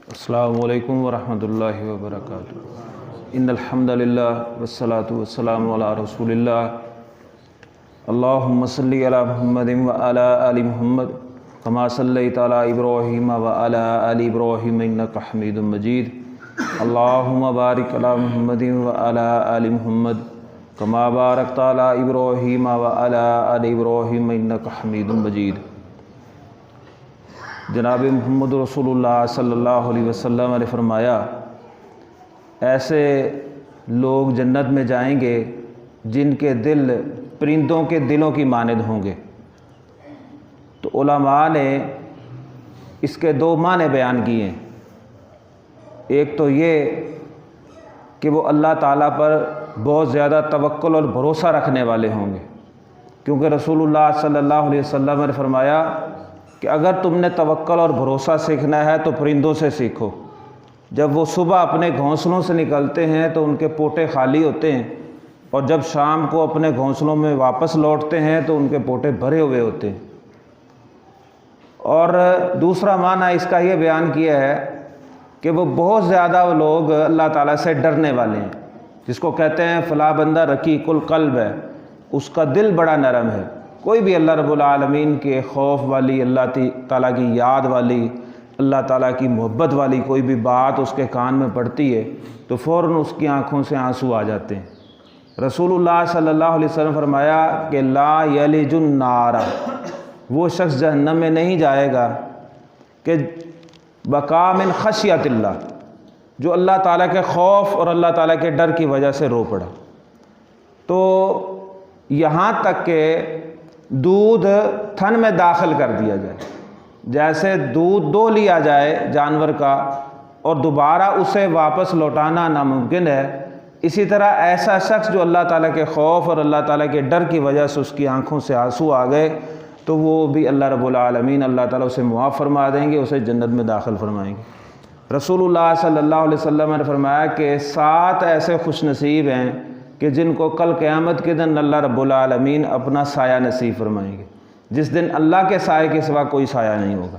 السلام علیکم ورحمۃ اللہ وبرکاتہ۔ ان الحمد للہ والصلاۃ والسلام علی رسول اللہ۔ اللہم صلی علی محمد وعلی آل محمد کما صلیت علی ابراہیم وعلی آل ابراہیم انک حمید مجید۔ اللہم بارک علی محمد وعلی آل محمد کما بارکت علی ابراہیم وعلی آل ابراہیم انک حمید مجید۔ جناب محمد رسول اللہ صلی اللہ علیہ وسلم نے فرمایا، ایسے لوگ جنت میں جائیں گے جن کے دل پرندوں کے دلوں کی مانند ہوں گے۔ تو علماء نے اس کے دو معنی بیان کیے ہیں۔ ایک تو یہ کہ وہ اللہ تعالیٰ پر بہت زیادہ توکل اور بھروسہ رکھنے والے ہوں گے، کیونکہ رسول اللہ صلی اللہ علیہ وسلم نے فرمایا کہ اگر تم نے توکل اور بھروسہ سیکھنا ہے تو پرندوں سے سیکھو۔ جب وہ صبح اپنے گھونسلوں سے نکلتے ہیں تو ان کے پوٹے خالی ہوتے ہیں، اور جب شام کو اپنے گھونسلوں میں واپس لوٹتے ہیں تو ان کے پوٹے بھرے ہوئے ہوتے ہیں۔ اور دوسرا معنی اس کا یہ بیان کیا ہے کہ وہ بہت زیادہ لوگ اللہ تعالیٰ سے ڈرنے والے ہیں، جس کو کہتے ہیں فلاں بندہ رقیق القلب ہے، اس کا دل بڑا نرم ہے۔ کوئی بھی اللہ رب العالمین کے خوف والی، اللہ تعالیٰ کی یاد والی، اللہ تعالیٰ کی محبت والی کوئی بھی بات اس کے کان میں پڑتی ہے تو فوراً اس کی آنکھوں سے آنسو آ جاتے ہیں۔ رسول اللہ صلی اللہ علیہ وسلم فرمایا کہ لا یلج النار، وہ شخص جہنم میں نہیں جائے گا کہ بقا من خشیت اللہ، جو اللہ تعالیٰ کے خوف اور اللہ تعالیٰ کے ڈر کی وجہ سے رو پڑا۔ تو یہاں تک کہ دودھ تھن میں داخل کر دیا جائے، جیسے دودھ دو لیا جائے جانور کا اور دوبارہ اسے واپس لوٹانا ناممکن ہے، اسی طرح ایسا شخص جو اللہ تعالیٰ کے خوف اور اللہ تعالیٰ کے ڈر کی وجہ سے اس کی آنکھوں سے آنسو آ گئے تو وہ بھی اللہ رب العالمین اللہ تعالیٰ اسے معاف فرما دیں گے، اسے جنت میں داخل فرمائیں گے۔ رسول اللہ صلی اللہ علیہ وسلم نے فرمایا کہ 7 ایسے خوش نصیب ہیں کہ جن کو کل قیامت کے دن اللہ رب العالمین اپنا سایہ نصیب فرمائیں گے، جس دن اللہ کے سائے کے سوا کوئی سایہ نہیں ہوگا۔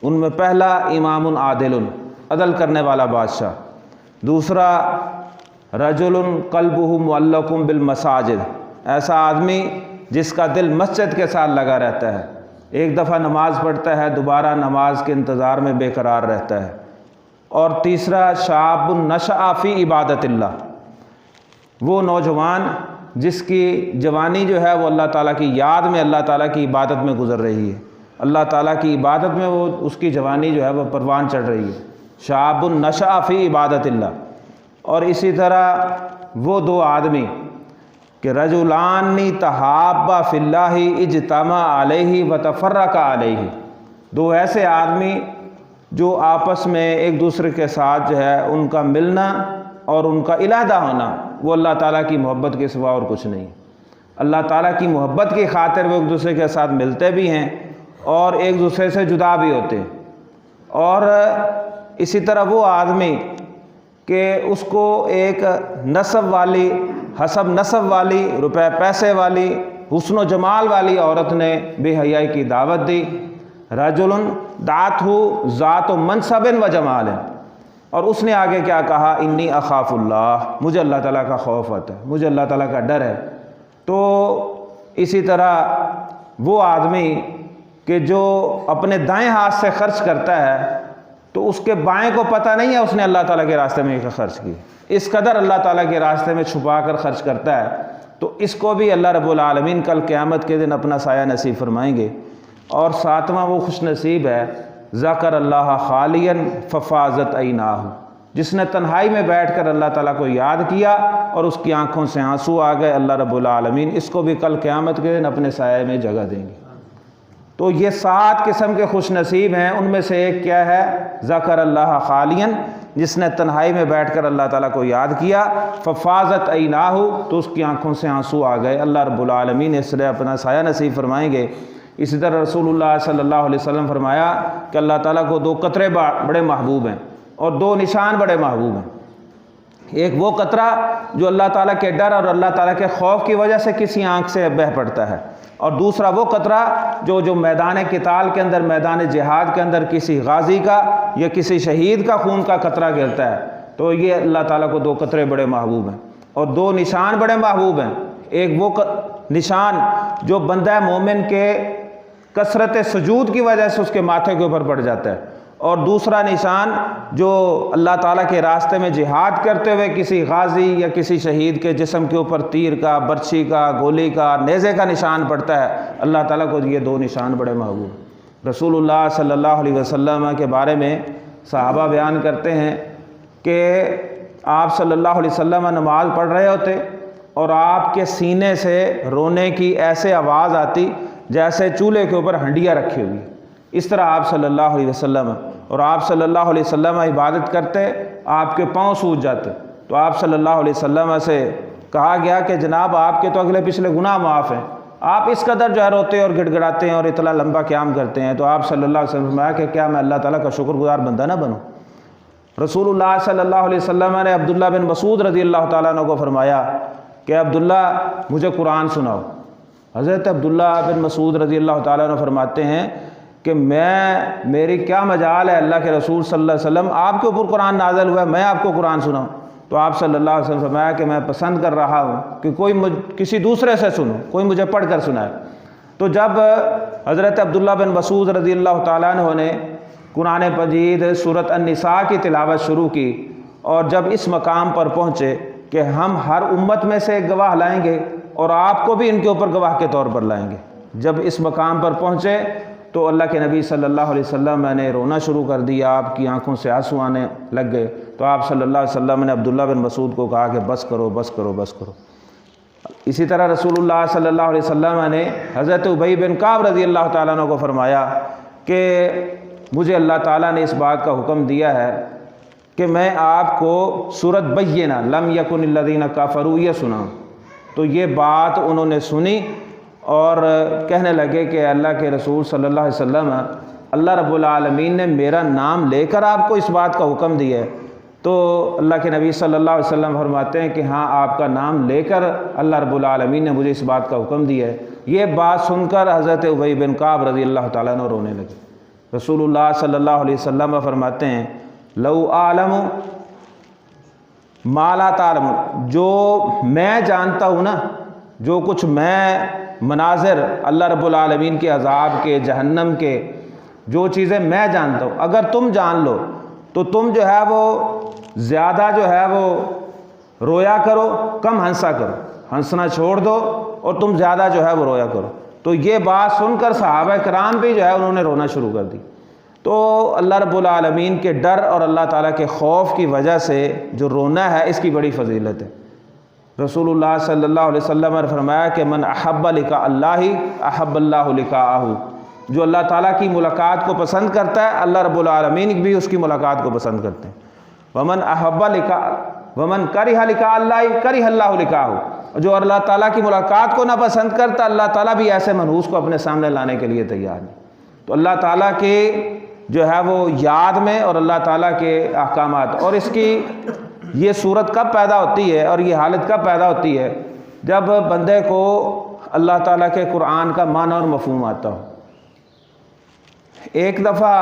ان میں پہلا امام عادل، عدل کرنے والا بادشاہ۔ دوسرا رجل قلبہ معلق بالمساجد، ایسا آدمی جس کا دل مسجد کے ساتھ لگا رہتا ہے، ایک دفعہ نماز پڑھتا ہے دوبارہ نماز کے انتظار میں بے قرار رہتا ہے۔ اور تیسرا شاب نشأ فی عبادت اللہ، وہ نوجوان جس کی جوانی جو ہے وہ اللہ تعالیٰ کی یاد میں، اللہ تعالیٰ کی عبادت میں گزر رہی ہے، اللہ تعالیٰ کی عبادت میں وہ اس کی جوانی جو ہے وہ پروان چڑھ رہی ہے، شاب نشأ فی عبادت اللہ۔ اور اسی طرح وہ 2 آدمی کہ رجلان تحابا فی اللہ اجتمع علیہ وتفرقا علیہ، 2 ایسے آدمی جو آپس میں ایک دوسرے کے ساتھ جو ہے ان کا ملنا اور ان کا علیحدہ ہونا وہ اللہ تعالیٰ کی محبت کے سوا اور کچھ نہیں۔ اللہ تعالیٰ کی محبت کی خاطر وہ ایک دوسرے کے ساتھ ملتے بھی ہیں اور ایک دوسرے سے جدا بھی ہوتے ہیں۔ اور اسی طرح وہ آدمی کہ اس کو ایک نسب والی، حسب نسب والی، روپے پیسے والی، حسن و جمال والی عورت نے بے حیائی کی دعوت دی، رجل دعتہ ذات منصب و جمال، اور اس نے آگے کیا کہا، انی اخاف اللہ، مجھے اللہ تعالیٰ کا خوف آتا ہے، مجھے اللہ تعالیٰ کا ڈر ہے۔ تو اسی طرح وہ آدمی کہ جو اپنے دائیں ہاتھ سے خرچ کرتا ہے تو اس کے بائیں کو پتہ نہیں ہے اس نے اللہ تعالیٰ کے راستے میں خرچ کی، اس قدر اللہ تعالیٰ کے راستے میں چھپا کر خرچ کرتا ہے، تو اس کو بھی اللہ رب العالمین کل قیامت کے دن اپنا سایہ نصیب فرمائیں گے۔ اور 7واں وہ خوش نصیب ہے ذکر اللہ خالیا ففاضت عیناہ، جس نے تنہائی میں بیٹھ کر اللہ تعالیٰ کو یاد کیا اور اس کی آنکھوں سے آنسو آ گئے، اللہ رب العالمین اس کو بھی کل قیامت کے دن اپنے سائے میں جگہ دیں گے۔ تو یہ 7 قسم کے خوش نصیب ہیں، ان میں سے ایک کیا ہے، ذکر اللہ خالیا، جس نے تنہائی میں بیٹھ کر اللہ تعالیٰ کو یاد کیا، ففاضت عیناہ، تو اس کی آنکھوں سے آنسو آ گئے، اللہ رب العالمین اس لیے اپنا سایہ نصیب فرمائیں گے۔ اسی طرح رسول اللہ صلی اللہ علیہ وسلم فرمایا کہ اللہ تعالیٰ کو 2 قطرے بڑے محبوب ہیں اور 2 نشان بڑے محبوب ہیں۔ ایک وہ قطرہ جو اللہ تعالیٰ کے ڈر اور اللہ تعالیٰ کے خوف کی وجہ سے کسی آنکھ سے بہہ پڑتا ہے، اور دوسرا وہ قطرہ جو میدان قتال کے اندر، میدان جہاد کے اندر کسی غازی کا یا کسی شہید کا خون کا قطرہ گرتا ہے، تو یہ اللہ تعالیٰ کو 2 قطرے بڑے محبوب ہیں، اور 2 نشان بڑے محبوب ہیں۔ ایک وہ نشان جو بندہ مومن کے کثرت سجود کی وجہ سے اس کے ماتھے کے اوپر پڑ جاتا ہے، اور دوسرا نشان جو اللہ تعالیٰ کے راستے میں جہاد کرتے ہوئے کسی غازی یا کسی شہید کے جسم کے اوپر تیر کا، برچھی کا، گولی کا، نیزے کا نشان پڑتا ہے، اللہ تعالیٰ کو یہ 2 نشان بڑے محبوب ہیں۔ رسول اللہ صلی اللہ علیہ وسلم کے بارے میں صحابہ بیان کرتے ہیں کہ آپ صلی اللہ علیہ وسلم نماز پڑھ رہے ہوتے اور آپ کے سینے سے رونے کی ایسے آواز آتی جیسے چولہے کے اوپر ہنڈیاں رکھی ہوئی، اس طرح آپ صلی اللہ علیہ وسلم، اور آپ صلی اللہ علیہ وسلم عبادت کرتے، آپ کے پاؤں سوج جاتے، تو آپ صلی اللہ علیہ وسلم سے کہا گیا کہ جناب آپ کے تو اگلے پچھلے گناہ معاف ہیں، آپ اس قدر جو ہے روتے اور گڑ گڑاتے ہیں اور اتنا لمبا قیام کرتے ہیں، تو آپ صلی اللہ علیہ وسلم نے فرمایا کہ کیا میں اللہ تعالیٰ کا شکر گزار بندہ نہ بنوں؟ رسول اللہ صلی اللہ علیہ وسلم نے عبداللہ بن مسعود رضی اللہ تعالیٰ عنہ کو فرمایا کہ عبداللہ مجھے قرآن سناؤ۔ حضرت عبداللہ بن مسعود رضی اللہ تعالیٰ عنہ فرماتے ہیں کہ میری کیا مجال ہے اللہ کے رسول صلی اللہ علیہ وسلم، آپ کے اوپر قرآن نازل ہوا ہے، میں آپ کو قرآن سناؤں؟ تو آپ صلی اللہ علیہ وسلم فرمایا کہ میں پسند کر رہا ہوں کہ کوئی کسی دوسرے سے سنو، کوئی مجھے پڑھ کر سنائے۔ تو جب حضرت عبداللہ بن مسعود رضی اللہ تعالیٰ عنہ نے قرآن مجید سورۃ النساء کی تلاوت شروع کی، اور جب اس مقام پر پہنچے کہ ہم ہر امت میں سے ایک گواہ لائیں گے اور آپ کو بھی ان کے اوپر گواہ کے طور پر لائیں گے، جب اس مقام پر پہنچے تو اللہ کے نبی صلی اللہ علیہ وسلم نے رونا شروع کر دیا، آپ کی آنکھوں سے آنسو آنے لگ گئے، تو آپ صلی اللہ علیہ وسلم نے عبداللہ بن مسعود کو کہا کہ بس کرو بس کرو بس کرو۔ اسی طرح رسول اللہ صلی اللہ علیہ وسلم نے حضرت ابی بن کعب رضی اللہ تعالیٰ عنہ کو فرمایا کہ مجھے اللہ تعالیٰ نے اس بات کا حکم دیا ہے کہ میں آپ کو سورۃ بینہ لم یکن الذین کفروا یہ سناؤں۔ تو یہ بات انہوں نے سنی اور کہنے لگے کہ اللہ کے رسول صلی اللہ علیہ وسلم، اللہ رب العالمین نے میرا نام لے کر آپ کو اس بات کا حکم دیا ہے؟ تو اللہ کے نبی صلی اللہ علیہ وسلم فرماتے ہیں کہ ہاں، آپ کا نام لے کر اللہ رب العالمین نے مجھے اس بات کا حکم دیا ہے۔ یہ بات سن کر حضرت ابی بن کعب رضی اللہ تعالیٰ عنہ رونے لگے۔ رسول اللہ صلی اللہ علیہ وسلم فرماتے ہیں لو اعلم ما لا تعلم، جو میں جانتا ہوں نا، جو کچھ میں مناظر اللہ رب العالمین کے عذاب کے، جہنم کے، جو چیزیں میں جانتا ہوں، اگر تم جان لو تو تم جو ہے وہ زیادہ جو ہے وہ رویا کرو، کم ہنسا کرو، ہنسنا چھوڑ دو اور تم زیادہ جو ہے وہ رویا کرو۔ تو یہ بات سن کر صحابہ کرام بھی جو ہے انہوں نے رونا شروع کر دی۔ تو اللہ رب العالمین کے ڈر اور اللہ تعالیٰ کے خوف کی وجہ سے جو رونا ہے، اس کی بڑی فضیلت ہے۔ رسول اللہ صلی اللہ علیہ وسلم نے فرمایا کہ من احب لقاء اللہ احب اللہ لقاءہ، جو اللہ تعالیٰ کی ملاقات کو پسند کرتا ہے، اللہ رب العالمین بھی اس کی ملاقات کو پسند کرتے ہیں۔ ومن کرہ لقاء اللہ کرہ اللہ لقاءہ، جو اللہ تعالیٰ کی ملاقات کو نہ پسند کرتا، اللہ تعالیٰ بھی ایسے منحوس کو اپنے سامنے لانے کے لیے تیار ہے۔ تو اللہ تعالیٰ کے جو ہے وہ یاد میں اور اللہ تعالیٰ کے احکامات، اور اس کی یہ صورت کب پیدا ہوتی ہے اور یہ حالت کب پیدا ہوتی ہے؟ جب بندے کو اللہ تعالیٰ کے قرآن کا معنی اور مفہوم آتا ہو۔ ایک دفعہ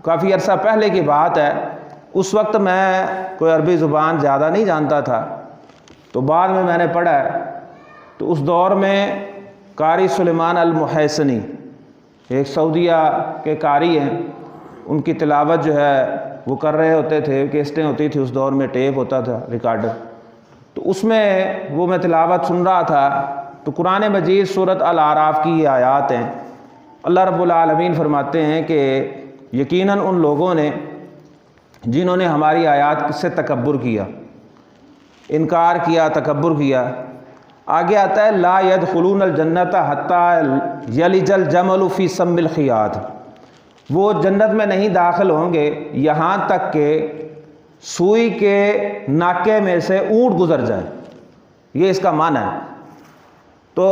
کافی عرصہ پہلے کی بات ہے، اس وقت میں کوئی عربی زبان زیادہ نہیں جانتا تھا، تو بعد میں نے پڑھا ہے، تو اس دور میں قاری سلیمان المحیسنی ایک سعودیہ کے قاری ہیں، ان کی تلاوت جو ہے وہ کر رہے ہوتے تھے، کیسٹیں ہوتی تھی اس دور میں، ٹیپ ہوتا تھا، ریکارڈر، تو اس میں وہ میں تلاوت سن رہا تھا، تو قرآن مجید سورۃ الاعراف کی یہ آیات ہیں۔ اللہ رب العالمین فرماتے ہیں کہ یقیناً ان لوگوں نے جنہوں نے ہماری آیات سے تکبر کیا، انکار کیا، تکبر کیا، آگے آتا ہے لا يدخلون الجنت حتی یلج الجمل فی سم الخیاط، وہ جنت میں نہیں داخل ہوں گے یہاں تک کہ سوئی کے ناکے میں سے اونٹ گزر جائے، یہ اس کا معنی ہے۔ تو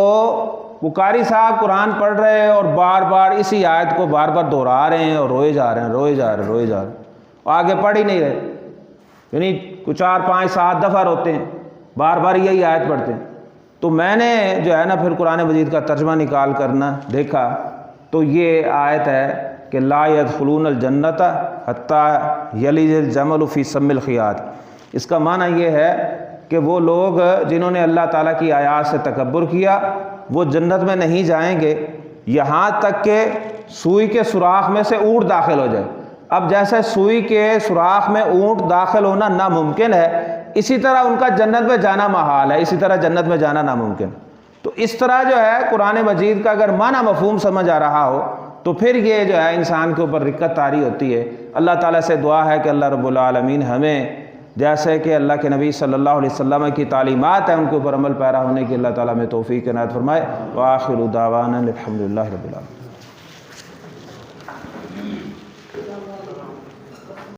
وہ قاری صاحب قرآن پڑھ رہے ہیں اور بار بار اسی آیت کو بار بار دہرا رہے ہیں اور روئے جا رہے ہیں، روئے جا رہے ہیں، روئے جا رہے ہیں، اور آگے پڑھ ہی نہیں رہے، یعنی کچھ 4 5 7 دفعہ روتے ہیں، بار بار یہی آیت پڑھتے ہیں۔ تو میں نے جو ہے نا پھر قرآن مجید کا ترجمہ نکال کرنا دیکھا تو یہ آیت ہے کہ لا يدخلون الجنت حتی یلج الجمل فی سم الخیاط۔ اس کا معنی یہ ہے کہ وہ لوگ جنہوں نے اللہ تعالیٰ کی آیات سے تکبر کیا وہ جنت میں نہیں جائیں گے یہاں تک کہ سوئی کے سوراخ میں سے اونٹ داخل ہو جائے۔ اب جیسے سوئی کے سوراخ میں اونٹ داخل ہونا ناممکن ہے، اسی طرح ان کا جنت میں جانا محال ہے، اسی طرح جنت میں جانا ناممکن۔ تو اس طرح جو ہے قرآن مجید کا اگر معنی مفہوم سمجھ آ رہا ہو تو پھر یہ جو ہے انسان کے اوپر رکت طاری ہوتی ہے۔ اللہ تعالیٰ سے دعا ہے کہ اللہ رب العالمین ہمیں جیسے کہ اللہ کے نبی صلی اللہ علیہ وسلم کی تعلیمات ہیں ان کے اوپر عمل پیرا ہونے کی اللہ تعالیٰ میں توفیق عنایت فرمائے۔ وآخر دعوانا الحمدللہ رب العالمین۔